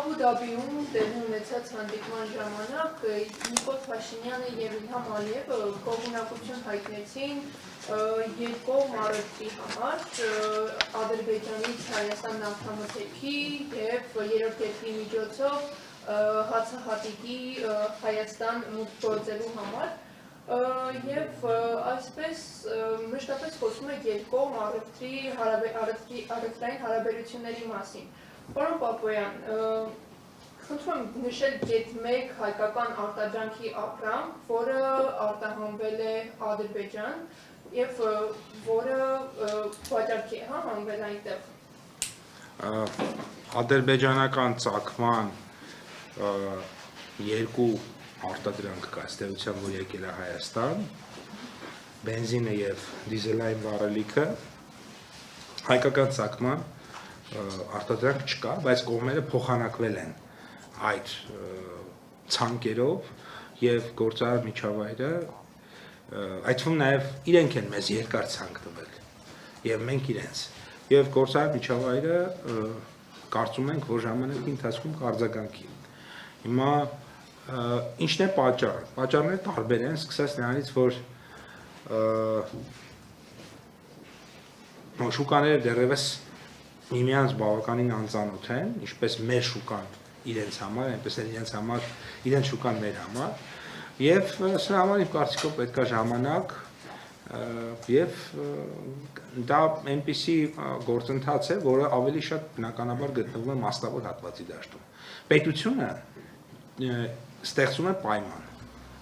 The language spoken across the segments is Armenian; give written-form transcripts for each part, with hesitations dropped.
Աբու Դաբիում տեղի ունեցած հանդիպման ժամանակ Նիկոլ Փաշինյանը և Իլհամ Ալիևը կողմնակություն հայտնեցին երկկողմ առևտրի համար Ադրբեջանից Հայաստան նավթամթերքի և երրորդ երկրի միջոցով հացահատիկի Հայաստան մուտք գործելու համար և այսպես մշտապես խոսում է երկկողմ առևտրային հարաբերությունների մասին։ Պարոն Պապոյան, խնդրում եմ նշել գետ մեկ հայկական արտադրանքի ապրանք, որը արտահանվել է Ադրբեջան և որը վաճառքի է հանվել այնտեղ։ Ադրբեջանական ծագման երկու արտադրանք կա, ըստ էության, որ եկել է Հայաստան, բենզինը և դիզելային վառելիքը, հայկական ծագման արտադրանք չկա, բայց կողմերը փոխանակվել են այդ ցանկերով և գործարար միջավայրը, այդ թվում նաև իրենք են մեզ երկար ցանկ տվել և մենք իրենց, և գործարար միջավայրը կարծում ենք, որ ժամանակի ընթացքում կարձագանքի։ Հիմա ինչն է պատճառը։ Պատճառները տարբեր են, սկսած նրանից, որ շուկաները դեռևս միմյանց բավականին անծանոթ են, ինչպես մեր շուկան իրենց համար, այնպես էլ իրենց շուկան մեր համար, և սրա համար իմ կարծիքով պետք է ժամանակ, և դա այնպիսի գործընթաց է, որը ավելի շատ բնականաբար գտնվում է մասնավոր հատվածի դաշտում։ Պետությունը ստեղծում է պայման,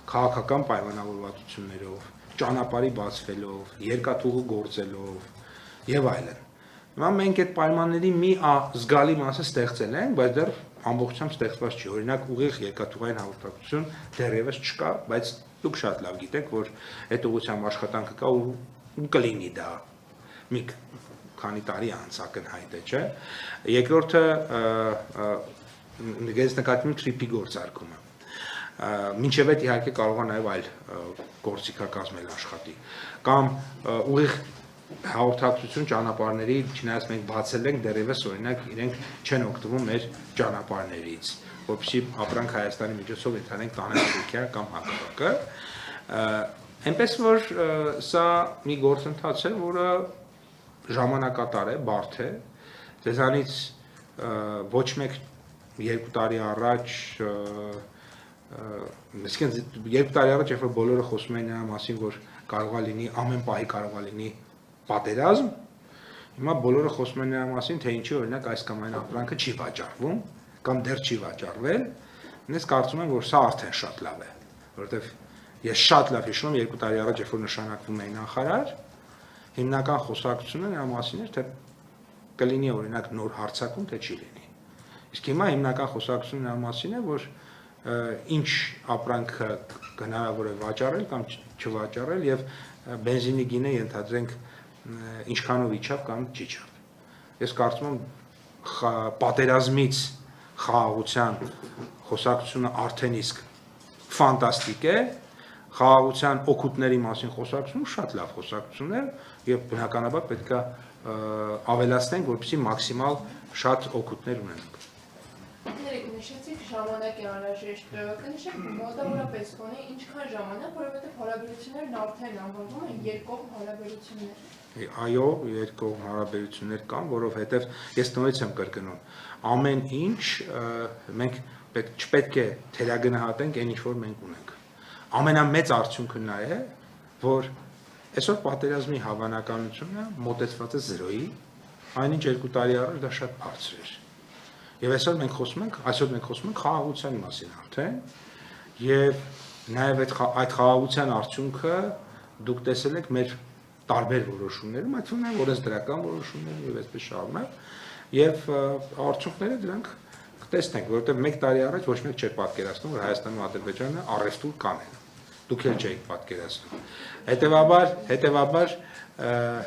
քաղաքական պայմանավորվածություններով, ճանապարհի բացվելով, երկաթուղու գործելով և այլն։ Հիմա մենք այդ պայմանների մի զգալի մասը ստեղծել ենք, բայց դեռ ամբողջությամբ ստեղծված չի։ Օրինակ ուղիղ երկաթուղային հաղորդակցություն դեռևս չկա, բայց դուք շատ լավ գիտեք, որ այդ ուղղությամբ աշխատանքը կա ու կլինի դա մի քանի տարի անց ակնհայտ է, չէ՞։ Երկրորդը ես նկատի ունեմ թրիփի գործարկումը։ Մինչև այդ իհարկե կարող է նաև այլ գործիքակազմել աշխատի։ Կամ ուղիղ հաղորդակցություն ճանապարհների, չնայած մենք բացել ենք, դեռևս օրինակ իրենք չեն օգտվում մեր ճանապարհներից, որպեսզի ապրանք Հայաստանի միջոցով ընդհանրենք տանեն Թուրքիա կամ հակառակը։ Այնպես որ սա մի գործընթաց է, որը ժամանակատար է, բարդ է, դեզանից ոչ մեկ 2 տարի առաջ, երկու տարի առաջ, երբ որ բոլորը խոսում էին նրա մասին, որ կարող է լինի, ամեն պահի կարող է լինի պատերազմ, հիմա բոլորը խոսում են նրա մասին, թե ինչի օրինակ այս կամ այն ապրանքը չի վաճառվում, կամ դեռ չի վաճառվել, ես կարծում եմ, որ սա արդեն շատ լավ է, որովհետև ես շատ լավ հիշում եմ 2 տարի առաջ, երբ որ նշանակվում էի նախարար, հիմնական խոսակցությունը նրա մասին էր, թե կլինի օրինակ նոր հարձակում, թե չի լինի։ Իսկ հիմա հիմնական խոսակցությունը նրա մասին է, որ ինչ ապրանքը հնարավոր է վաճառել կամ չվաճառել եւ բենզինի գինը ենթադրենք ինչքանով իջավ կամ չիջավ։ Ես կարծում եմ պատերազմից խաղաղության խոսակցությունը արդեն իսկ ֆանտաստիկ է, խաղաղության օգուտների մասին խոսակցությունը շատ լավ խոսակցություն է եւ բնականաբար պետք է ավելացնենք, որպեսզի մաքսիմալ շատ օգուտներ ունենանք։ Նշեցիք ժամանակ է անհրաժեշտ, կնշեք մոտավորապես գոնե ինչքան ժամանակ, որովհետև հարաբերություններն արդեն անվանվում են երկկողմ հարաբերություններ։ Այո, երկկողմ հարաբերություններ կան, որովհետև ես նորից եմ կրկնում, ամեն ինչ մենք չպետք է թերագնահատենք այն ինչ որ մենք ունենք։ Ամենամեծ արդյունքը նա է, որ այսօր պատերազմի հավանականությունը մոտեցված է 0-ի, այնինչ 2 տարի առաջ դա շատ բարձր էր։ Եվ այսօր մենք խոսում ենք խաղաղության մասին արդեն, եւ նաեւ այդ խաղաղության արդյունքը դուք տեսել եք մեր տարբեր որոշումներում, այդ թվում է օրենսդրական որոշումներում եւ այսպես շարունակ, եւ արդյունքները դրանք կտեսնենք, որովհետեւ 1 տարի առաջ ոչ մեկ չէր պատկերացնում, որ Հայաստանն ու Ադրբեջանը առևտուր կանեն։ Դուք էլ չէիք պատկերացնում։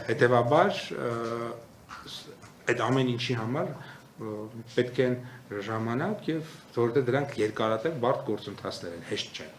Հետևաբար այդ ամեն ինչի համար պետք են ժամանակ եւ որովհետեւ դրանք երկարատև բարդ գործընթացներ են, հեշտ չեն։